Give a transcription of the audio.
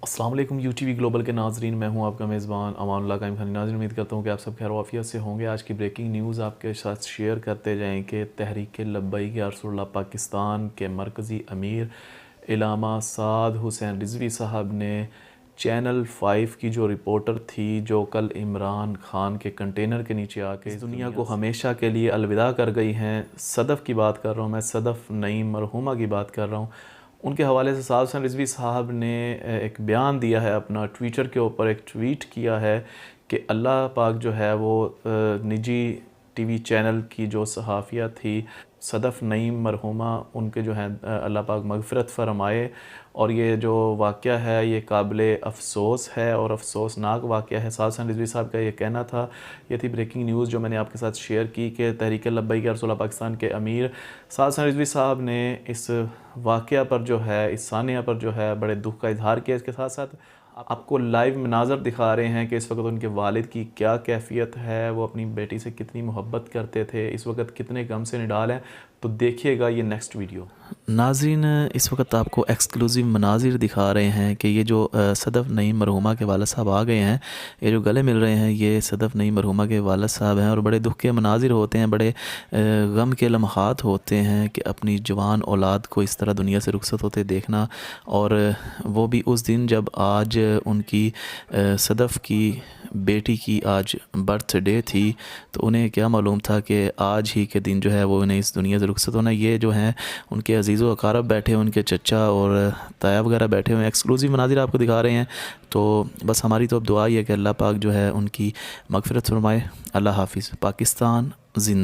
السلام علیکم U T V global کے ناظرین، میں ہوں آپ کا میزبان امان اللہ قائم خانی۔ ناظرین، امید کرتا ہوں کہ آپ سب خیر و عافیت سے ہوں گے۔ آج کی بریکنگ نیوز آپ کے ساتھ شیئر کرتے جائیں کہ تحریک لبیک یا رسول اللہ پاکستان کے مرکزی امیر علامہ سعد حسین رضوی صاحب نے چینل 5 کی جو رپورٹر تھی جو کل عمران خان کے کنٹینر کے نیچے آ کے اس دنیا کو ہمیشہ کے لیے الوداع کر گئی ہیں، صدف کی بات کر رہا ہوں میں، صدف نعیم مرحومہ کی بات کر رہا ہوں، ان کے حوالے سے سعد حسین رضوی صاحب نے ایک بیان دیا ہے، اپنا ٹویٹر کے اوپر ایک ٹویٹ کیا ہے کہ اللہ پاک جو ہے وہ نجی ٹی وی چینل کی جو صحافیہ تھی صدف نعیم مرحومہ، ان کے جو ہیں اللہ پاک مغفرت فرمائے، اور یہ جو واقعہ ہے یہ قابل افسوس ہے اور افسوسناک واقعہ ہے۔ سعد حسین رضوی صاحب کا یہ کہنا تھا، یہ تھی بریکنگ نیوز جو میں نے آپ کے ساتھ شیئر کی کہ تحریک لبیک یا رسول اللہ پاکستان کے امیر سعد حسین رضوی صاحب نے اس واقعہ پر جو ہے، اس ثانیہ پر جو ہے بڑے دکھ کا اظہار کیا۔ اس کے ساتھ ساتھ آپ کو لائیو مناظر دکھا رہے ہیں کہ اس وقت ان کے والد کی کیا کیفیت ہے، وہ اپنی بیٹی سے کتنی محبت کرتے تھے، اس وقت کتنے غم سے نڈال ہیں، تو دیکھیے گا یہ نیکسٹ ویڈیو۔ ناظرین، اس وقت آپ کو ایکسکلوزیو مناظر دکھا رہے ہیں کہ یہ جو صدف نعیم مرحومہ کے والد صاحب آ گئے ہیں، یہ جو گلے مل رہے ہیں، یہ صدف نعیم مرحومہ کے والد صاحب ہیں، اور بڑے دکھ کے مناظر ہوتے ہیں، بڑے غم کے لمحات ہوتے ہیں کہ اپنی جوان اولاد کو اس طرح دنیا سے رخصت ہوتے دیکھنا، اور وہ بھی اس دن جب آج ان کی صدف کی بیٹی کی آج برتھ ڈے تھی، تو انہیں کیا معلوم تھا کہ آج ہی کے دن جو ہے وہ انہیں اس دنیا سے رخصت ہونا۔ یہ جو ہیں ان کے عزیز و اقارب بیٹھے ہیں، ان کے چچا اور تایا وغیرہ بیٹھے ہوئے ہیں، ایکسکلوزیو مناظر آپ کو دکھا رہے ہیں۔ تو بس ہماری تو اب دعا ہی ہے کہ اللہ پاک جو ہے ان کی مغفرت فرمائے۔ اللہ حافظ۔ پاکستان زندہ۔